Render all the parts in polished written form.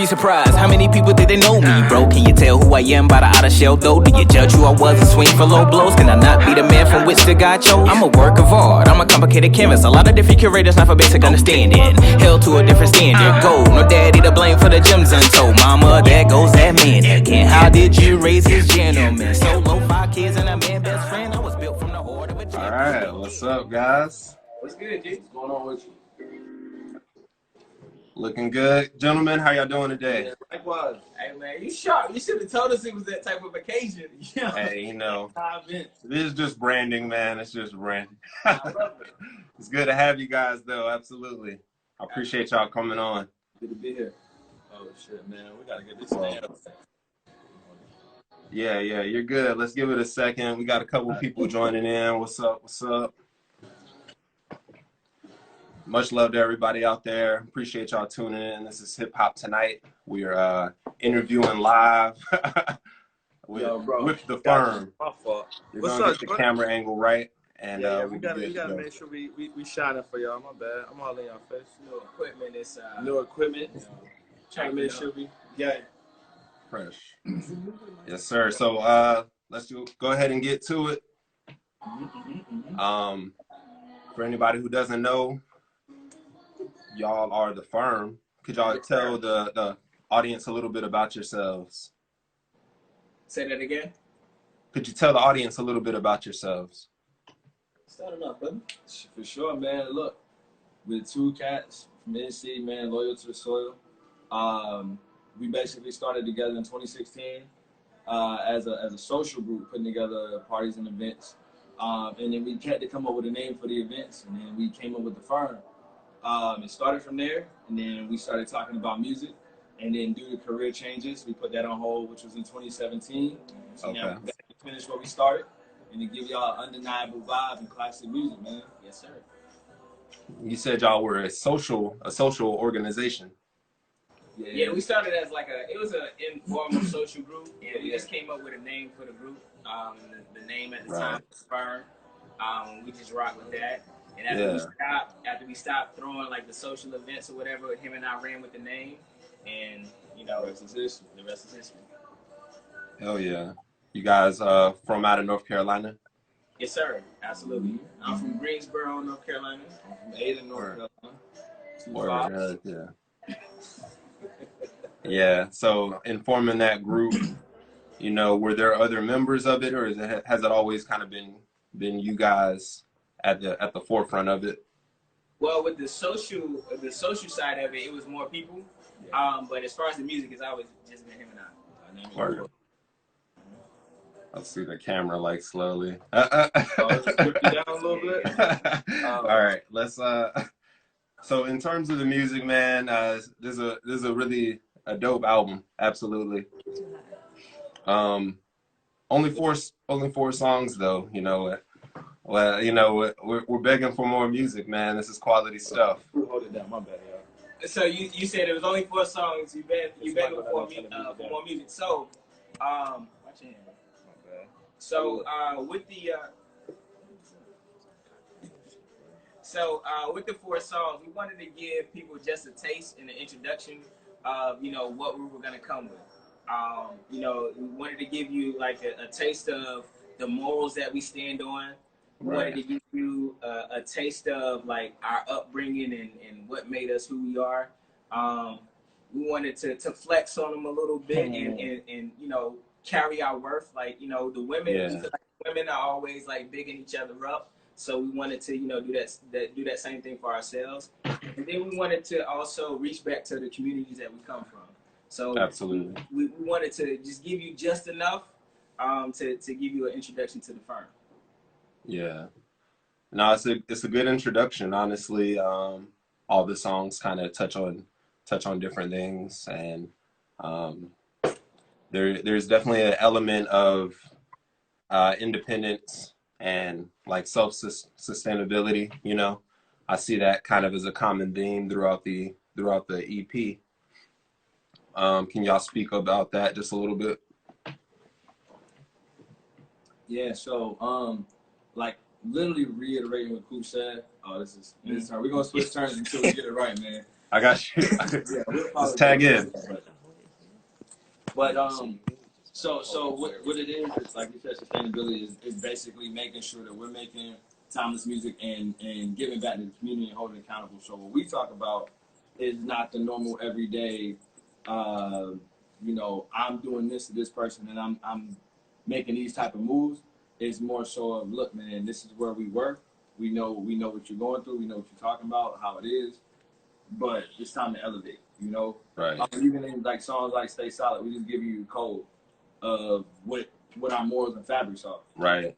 surprised how many people did they know me, bro? Can you tell who I am by the outer shell, though? Do you judge who I was and swing for low blows? Can I not be the man from which the God chose? I'm a work of art, I'm a complicated canvas. A lot of different curators, not for basic understanding. Held to a different standard. Go, no daddy to blame for the gems untold. Mama, there goes that man again. How did you raise his gentleman? Solo, 5 kids and a man best friend. I was built from the order of a champion. All right, what's up, guys? What's good, G? What's going on with you? Looking good. Gentlemen, how y'all doing today? Yeah, likewise. Hey, man, you sharp. You should have told us it was that type of occasion. Hey, you know, it is just branding, man. It's just branding. It's good to have you guys, though. Absolutely. I appreciate y'all coming on. Good to be here. Oh, shit, man. We got to get this thing up. Yeah, you're good. Let's give it a second. We got a couple people joining in. What's up? What's up? Much love to everybody out there. Appreciate y'all tuning in. This is Hip Hop Tonight. We are interviewing live with TheFirm. My fault. You're gonna get the camera angle right, and we gotta make sure we shining for y'all. My bad. I'm all in y'all face. New equipment inside. New equipment. Trying to make sure we got fresh. Yes, sir. So let's go ahead and get to it. For anybody who doesn't know, y'all are TheFirm. Could y'all tell the audience a little bit about yourselves? Say that again. Could you tell the audience a little bit about yourselves? Starting up, brother. For sure, man. Look, we're 2 cats from NC, man, loyal to the soil. We basically started together in 2016 as a social group, putting together parties and events. And then we had to come up with a name for the events, and then we came up with TheFirm. It started from there, and then we started talking about music, and then due to career changes, we put that on hold, which was in 2017. So now we're back to finish what we started, and to give y'all an undeniable vibe and classic music, man. Yes, sir. You said y'all were a social organization. Yeah, we started as it was an informal social group, and we just came up with a name for the group. The name at the time was TheFirm. We just rocked with that. And after we stopped throwing like the social events or whatever, him and I ran with the name, and the rest is history. Hell yeah. You guys from out of North Carolina? Yes, sir. Absolutely. I'm from Greensboro, North Carolina. I'm from Ada, North Carolina. Yeah. Yeah. So in forming that group, were there other members of it, or has it always kind of been you guys at the forefront of it? Well, with the social side of it, it was more people. But as far as the music, it's always just been him and I. I'll see the camera slowly. Down a little bit. All right, let's. So in terms of the music, man, there's a really a dope album. Absolutely. Only four songs though. Well, we're begging for more music, man. This is quality stuff. Hold it down, my bad, y'all. So you said it was only 4 songs. You begging for more music. So, watch your hand. My bad. So with the 4 songs, we wanted to give people just a taste and an introduction of what we were gonna come with. We wanted to give you a taste of the morals that we stand on. We wanted to give you a taste of our upbringing and what made us who we are. We wanted to flex on them a little bit and carry our worth. The women, we feel like women are always bigging each other up. So we wanted to do that same thing for ourselves. And then we wanted to also reach back to the communities that we come from. So absolutely, we wanted to just give you just enough to give you an introduction to TheFirm. Yeah, no, it's a good introduction. Honestly, all the songs kind of touch on different things, and there's definitely an element of independence and self-sustainability. I see that kind of as a common theme throughout the EP. Can y'all speak about that just a little bit? Yeah, so literally reiterating what Coop said. Oh, this is turn. We're gonna switch turns until we get it right, man. I got you. Let's tag in. But so what it is, it's like you said, sustainability is basically making sure that we're making timeless music and giving back to the community and holding it accountable. So what we talk about is not the normal everyday, you know, I'm doing this to this person and I'm making these type of moves. It's more so of, look, man, this is where we work. We know what you're going through. We know what you're talking about, how it is. But it's time to elevate, you know? Right. Even in like songs like Stay Solid, we just give you a code of what our morals and fabrics are. Right. It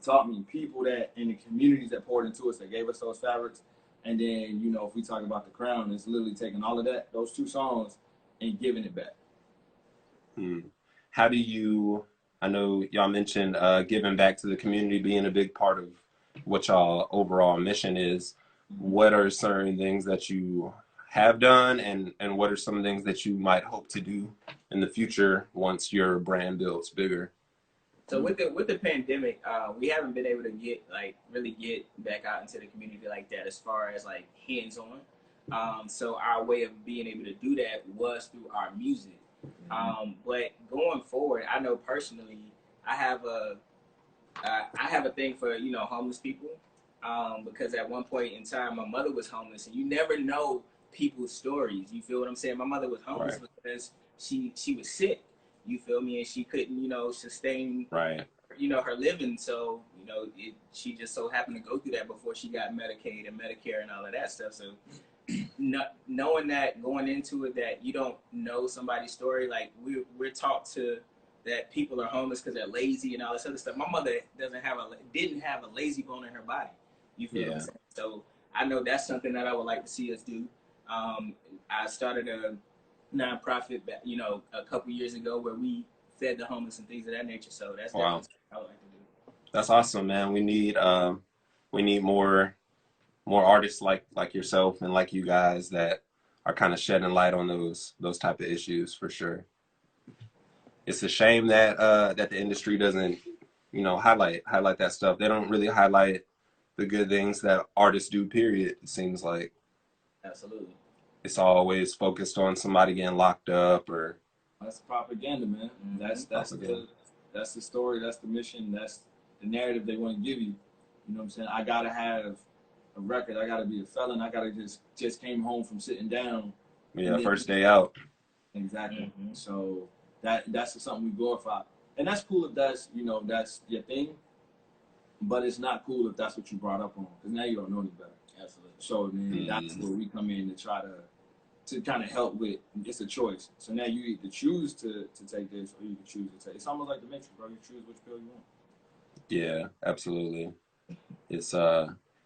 taught me people that in the communities that poured into us, that gave us those fabrics. And then, you know, if we talk about the crown, it's literally taking all of that, those two songs, and giving it back. How do you, I know y'all mentioned giving back to the community being a big part of what y'all overall mission is. What are certain things that you have done and what are some things that you might hope to do in the future once your brand builds bigger? So with the pandemic, we haven't been able to really get back out into the community like that as far as like hands-on. So our way of being able to do that was through our music. But going forward, I know personally, I have a thing for, you know, homeless people, because at one point in time, my mother was homeless, and you never know people's stories. You feel what I'm saying? My mother was homeless because she was sick. You feel me? And she couldn't, you know, sustain, you know, her living. So, you know, she just so happened to go through that before she got Medicaid and Medicare and all of that stuff. So knowing that going into it, that you don't know somebody's story, like we're taught to that people are homeless because they're lazy and all this other stuff. My mother didn't have a lazy bone in her body. You feel what I'm saying? So I know that's something that I would like to see us do. I started a nonprofit, you know, a couple years ago where we fed the homeless and things of that nature. So that's definitely something I would like to do. That's awesome, man. We need more artists like yourself and like you guys that are kind of shedding light on those type of issues for sure. It's a shame that that the industry doesn't, you know, highlight that stuff. They don't really highlight the good things that artists do, period. It seems like. Absolutely. It's always focused on somebody getting locked up or. That's propaganda, man. That's the story. That's the mission. That's the narrative they want to give you. You know what I'm saying? I gotta have a record. I gotta be a felon. I gotta just came home from sitting down. Yeah, first day out. Exactly. So that's something we glorify, and that's cool if that's, you know, that's your thing. But it's not cool if that's what you brought up on, because now you don't know any better. Absolutely. So then that's where we come in to try to kind of help with. It's a choice. So now you either choose to take this or you can choose to take. It's almost like the Matrix, bro. You choose which pill you want. Yeah, absolutely. It's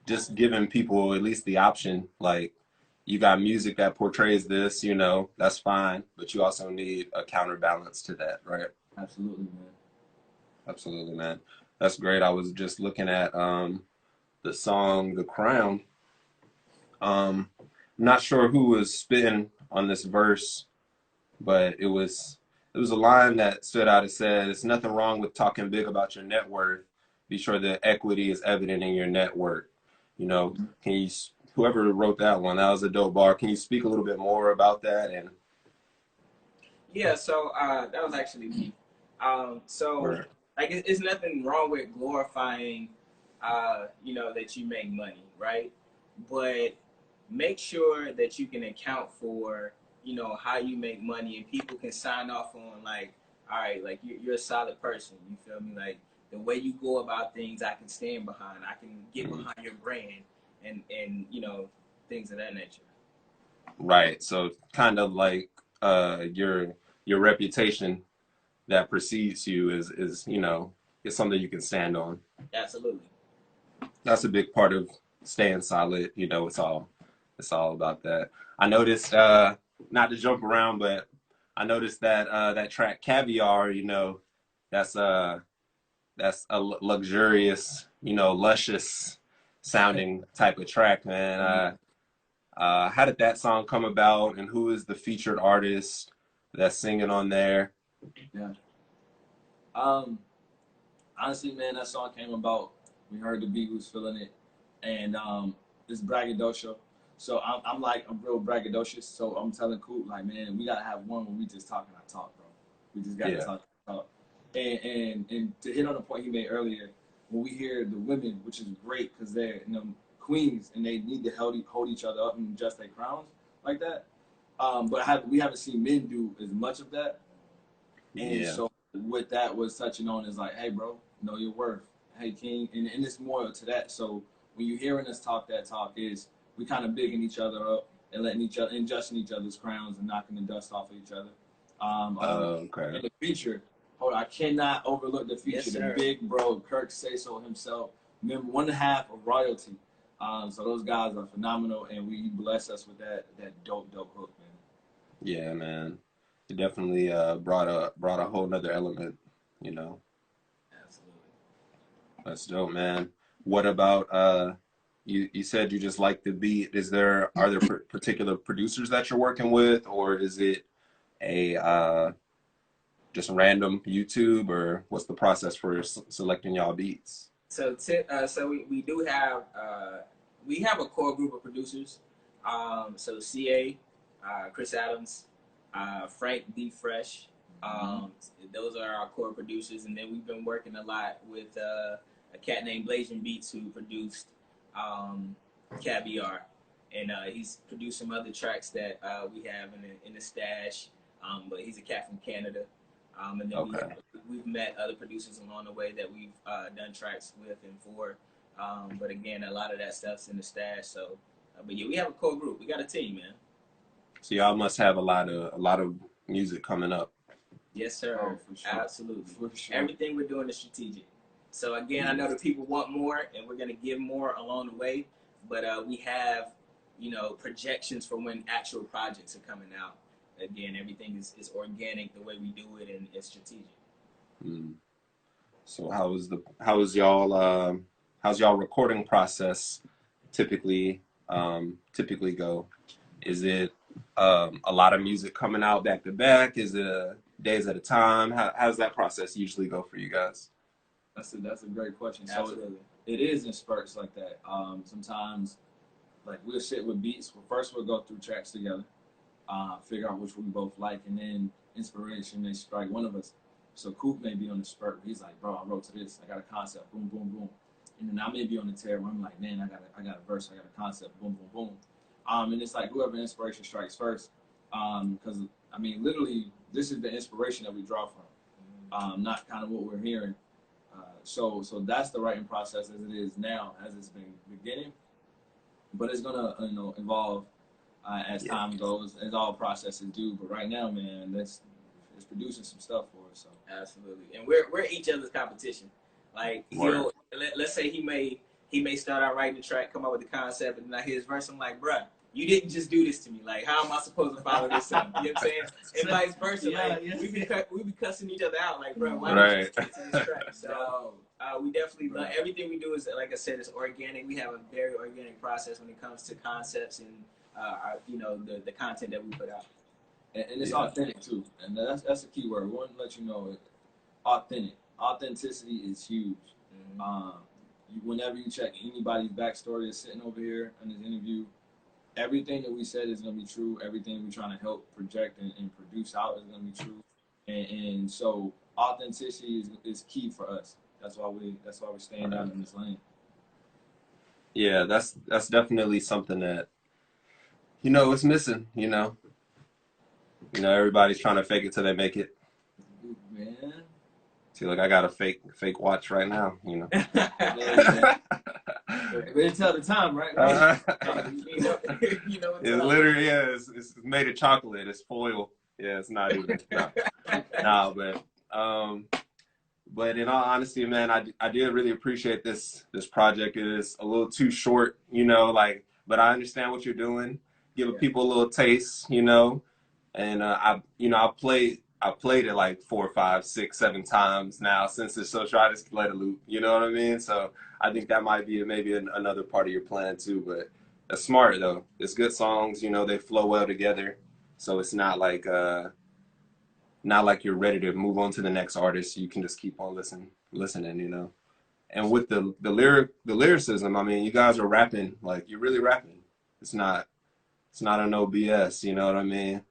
just giving people at least the option. Like, you got music that portrays this, you know, that's fine, but you also need a counterbalance to that, right? Absolutely, man. Absolutely, man. That's great. I was just looking at the song "The Crown." Not sure who was spitting on this verse, but it was a line that stood out. It said, "It's nothing wrong with talking big about your net worth. Be sure the equity is evident in your network." You know, can you, whoever wrote that one, that was a dope bar. Can you speak a little bit more about that? And yeah, so that was actually me. Like it's nothing wrong with glorifying, you know, that you make money, right? But make sure that you can account for, you know, how you make money, and people can sign off on, like, all right, like you're a solid person. You feel me? Like the way you go about things, I can stand behind. I can get behind your brand, and you know, things of that nature. right, so kind of like your reputation that precedes you is, you know, it's something you can stand on. Absolutely. That's a big part of staying solid. You know, it's all about that. I noticed, not to jump around, but I noticed that that track Caviar, you know, that's a luxurious, you know, luscious sounding type of track, man. How did that song come about, and who is the featured artist that's singing on there? Yeah. Honestly, man, that song came about. We heard the beat, we was feeling it, and it's braggadocio. So I'm real braggadocious. So I'm telling Coop, like, man, we gotta have one where we just talking our talk, bro. We just got to talk. And to hit on the point he made earlier, when we hear the women, which is great because they're queens and they need to hold each other up and adjust their crowns like that. But we haven't seen men do as much of that. And so what that was touching on is like, hey, bro, know your worth. Hey, King. And it's more to that. So when you're hearing us talk, that talk is we kind of bigging each other up and letting each other, adjusting each other's crowns and knocking the dust off of each other. Okay. And the feature, hold on, I cannot overlook the feature. Yes, the big bro, Kirk Say So himself, member 1.5 of Royalty. So those guys are phenomenal, and we bless us with that dope hook, man. Yeah, man. It definitely brought a whole nother element, you know. Absolutely. That's dope, man. What about you said you just like the beat. Are there particular producers that you're working with, or is it a just random YouTube, or what's the process for selecting y'all beats? So we do have we have a core group of producers. So CA, Chris Adams, Frank D Fresh. Those are our core producers, and then we've been working a lot with a cat named Blazing Beats who produced Caviar, and he's produced some other tracks that we have in the stash. But he's a cat from Canada. And then we've met other producers along the way that we've done tracks with and for. But again, a lot of that stuff's in the stash. So, but yeah, we have a core group. We got a team, man. So y'all must have a lot of music coming up. Yes, sir. Oh, for sure. Absolutely. For sure. Everything we're doing is strategic. So again, I know that people want more, and we're gonna give more along the way. But we have, projections for when actual projects are coming out. Again, everything is organic the way we do it, and it's strategic. So how's y'all recording process typically go? Is it a lot of music coming out back to back? Is it days at a time? How's that process usually go for you guys? That's a great question. Absolutely. So it is in spurts like that. Sometimes, like, we'll sit with beats. First, we'll go through tracks together, figure out which we both like, and then inspiration may strike one of us. So Coop may be on the spurt. He's like, bro, I wrote to this. I got a concept. Boom, boom, boom. And then I may be on the tear where I'm like, man, I got a verse. I got a concept. Boom, boom, boom. And it's like whoever inspiration strikes first. Because, literally, this is the inspiration that we draw from, not kind of what we're hearing. So that's the writing process as it is now, as it's been beginning. But it's going to evolve as time goes, as all processes do. But right now, man, it's producing some stuff for us. So. Absolutely. And we're each other's competition. Like, let's say he may start out writing the track, come up with the concept, and then I hear his verse, I'm like, bruh, you didn't just do this to me. Like, how am I supposed to follow this up? You know what I'm saying? And vice versa. We be cussing each other out. Like, bro, why don't you just get to this track? So we definitely love everything we do. Is, like I said, it's organic. We have a very organic process when it comes to concepts and the content that we put out. And it's authentic too. And that's a key word. We want to let you know, authentic. Authenticity is huge. Whenever you check anybody's backstory that's sitting over here in this interview, everything that we said is going to be true. Everything we're trying to help project and produce out is going to be true. And so authenticity is key for us. That's why we're staying down in this lane. Yeah, that's definitely something that it's missing. Everybody's trying to fake it till they make it. Man. See, like I got a fake watch right now. Ready to tell the time, right? It's literally it's made of chocolate. It's foil. Yeah, it's not even. But in all honesty, man, I did really appreciate this project. It is a little too short, but I understand what you're doing. Giving people a little taste, and I played it like 4, 5, 6, 7 times now since it's so short. I just let it loop. You know what I mean? So I think that might be maybe another part of your plan too. But that's smart though. It's good songs. They flow well together. So it's not like you're ready to move on to the next artist. You can just keep on listening. And with the lyricism, you guys are rapping like you're really rapping. It's not a no BS. You know what I mean?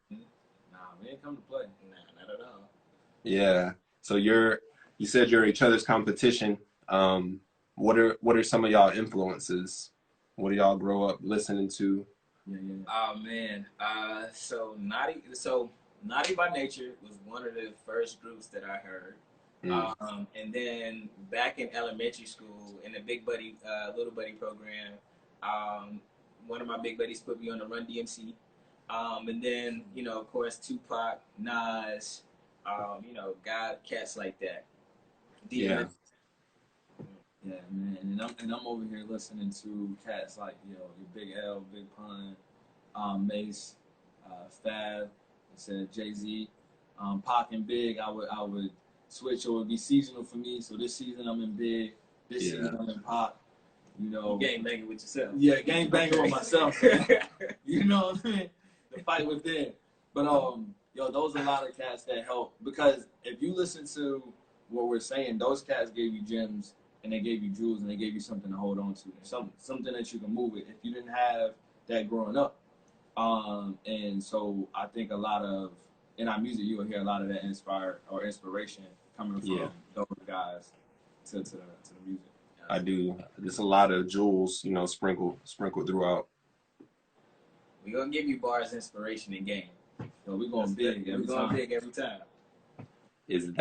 Nah, we ain't come to play. Nah, not at all. Yeah. So you said you're each other's competition. What are some of y'all influences? What do y'all grow up listening to? Yeah, yeah. Oh man. Naughty by Nature was one of the first groups that I heard. Mm. And then back in elementary school in the Big Buddy, Little Buddy program, one of my big buddies put me on the Run DMC. And then, you know, of course, Tupac, Nas, you know, God, cats like that. Yeah. Yeah, man, and I'm over here listening to cats like your Big L, Big Pun, Mace, Fab, I said Jay-Z, Pac and Big. I would switch, or it would be seasonal for me. So this season I'm in Big, this Yeah. season I'm in Pac. You know, You gang banging with yourself. yeah, gang banging with myself. You know what I mean? The fight within. But those are a lot of cats that help, because if you listen to what we're saying, those cats gave you gems and they gave you jewels and they gave you something to hold on to, something that you can move with if you didn't have that growing up. And so I think a lot of in our music you will hear a lot of that inspiration coming from those guys to the music. I do. There's a lot of jewels, you know, sprinkled throughout. We're gonna give you bars, inspiration, and game. So we're going big every time. We're going big every time. Is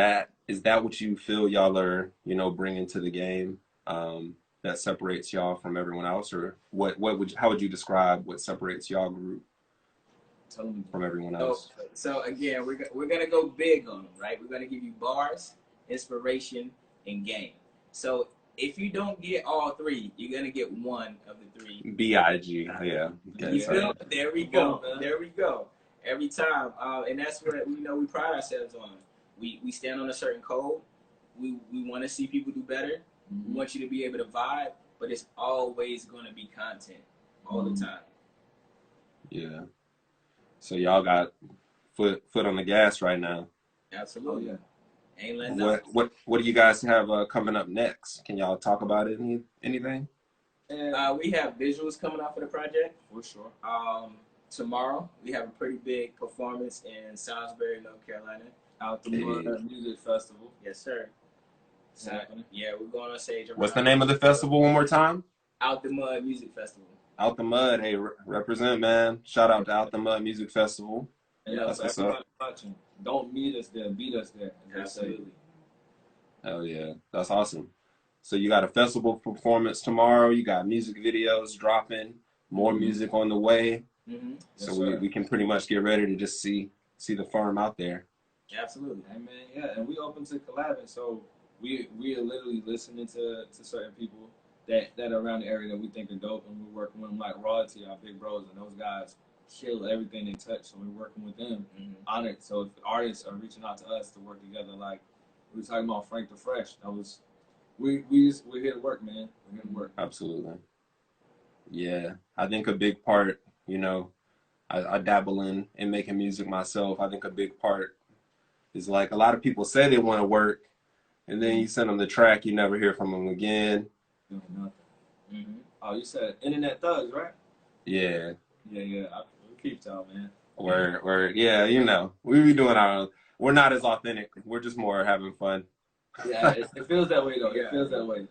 that what you feel y'all are, you know, bringing to the game, that separates y'all from everyone else, or how would you describe what separates y'all group from everyone else? So again, we're gonna go big on them, right? We're gonna give you bars, inspiration, and game. So if you don't get all three, you're gonna get one of the three. BIG, yeah. Yeah, there we go. There we go. Every time, and that's what we pride ourselves on. We stand on a certain code. We want to see people do better. Mm-hmm. We want you to be able to vibe, but it's always going to be content all the time. Yeah. So y'all got foot on the gas right now. Absolutely. Oh, yeah. Ain't letting up. What do you guys have coming up next? Can y'all talk about it? Anything? We have visuals coming out for the project. For sure. Tomorrow we have a pretty big performance in Salisbury, North Carolina. Out the Mud Music Festival. Yes, sir. So, yeah, we're going on stage. What's the name of the festival one more time? Out the Mud Music Festival. Out the Mud. Hey, represent, man. Shout out to Out the Mud Music Festival. Yeah, that's what's up. Watching. Don't meet us there, beat us there. Absolutely. Hell yeah, that's awesome. So you got a festival performance tomorrow. You got music videos dropping, more music on the way. Mm-hmm. So we can pretty much get ready to just see TheFirm out there. Absolutely. Hey, man, yeah, and we open to collabing. So we are literally listening to certain people that are around the area that we think are dope, and we're working with them like Royalty, our big bros, and those guys kill everything they touch. So we're working with them on it. So if artists are reaching out to us to work together, like we were talking about Frank the Fresh, we're here to work, man. We're here to work. Absolutely. Yeah, I think a big part, you know, I dabble in making music myself. I think a big part is like a lot of people say they want to work, and then you send them the track, you never hear from them again. Nothing. Mm-hmm. Oh, you said Internet Thugs, right? Yeah. Yeah. We keep y'all, man. Yeah, you know, we be doing our own. We're not as authentic. We're just more having fun. Yeah, it feels that way though. It feels that way.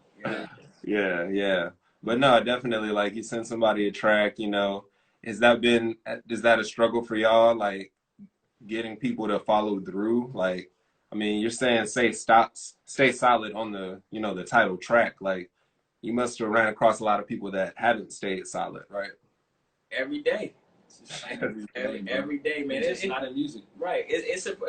Yeah. But no, definitely, like, you send somebody a track, you know, is that a struggle for y'all, like getting people to follow through? Like, I mean, you're saying stay solid on the, you know, the title track. Like, you must have ran across a lot of people that haven't stayed solid, right? Every day. Every day, man. It's not in music. Right.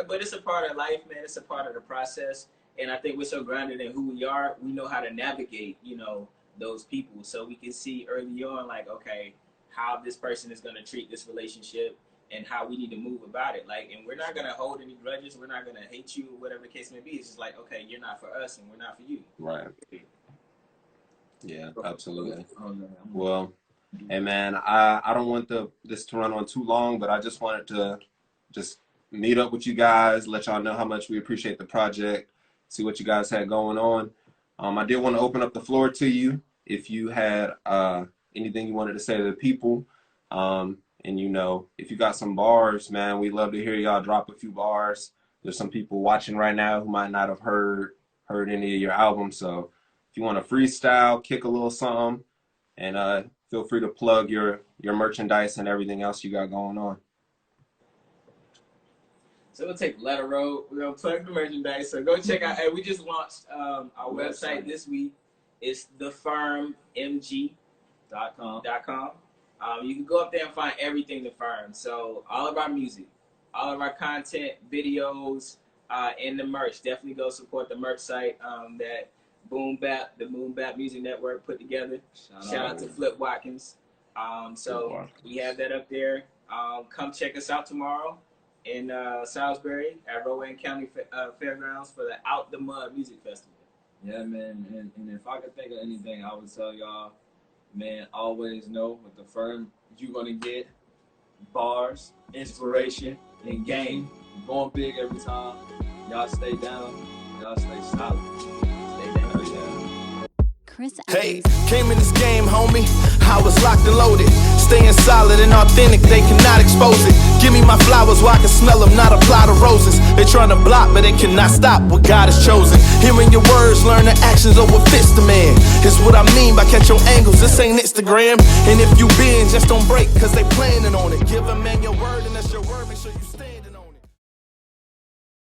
But it's a part of life, man. It's a part of the process. And I think we're so grounded in who we are, we know how to navigate, you know, those people. So we can see early on, like, okay, how this person is going to treat this relationship and how we need to move about it. Like, and we're not going to hold any grudges. We're not going to hate you, whatever the case may be. It's just like, okay, you're not for us and we're not for you. Right. Yeah, absolutely. Well, hey, man, I don't want this to run on too long, but I just wanted to just meet up with you guys, let y'all know how much we appreciate the project, see what you guys had going on. I did want to open up the floor to you if you had anything you wanted to say to the people. And, you know, if you got some bars, man, we'd love to hear y'all drop a few bars. there's some people watching right now who might not have heard any of your albums. So if you want to freestyle, kick a little something, and feel free to plug your merchandise and everything else you got going on. So we'll take Letter Road. We're gonna plug the merchandise. So go check out. Hey, we just launched our website this week. It's TheFirmMG.com. You can go up there and find everything The Firm. So all of our music, all of our content, videos, and the merch. Definitely go support the merch site that the Boom Bap Music Network put together. Shout out to Flip Watkins. So we have that up there. Come check us out tomorrow in Salisbury at Rowan County Fairgrounds for the Out the Mud Music Festival. Yeah, man. And if I could think of anything, I would tell y'all, man, always know with The Firm, you're going to get bars, inspiration, and game. Going big every time. Y'all stay down. Y'all stay solid. Stay down. Hey, came in this game, homie. I was locked and loaded. Staying solid and authentic, they cannot expose it. Give me my flowers while I can smell them, not apply the roses. They tryna block, but they cannot stop what God has chosen. Hearing your words, learn the actions over fist the man. Is what I mean by catch your angles. This ain't Instagram. And if you bend, just don't break, cause they planning on it. Give a man your word and that's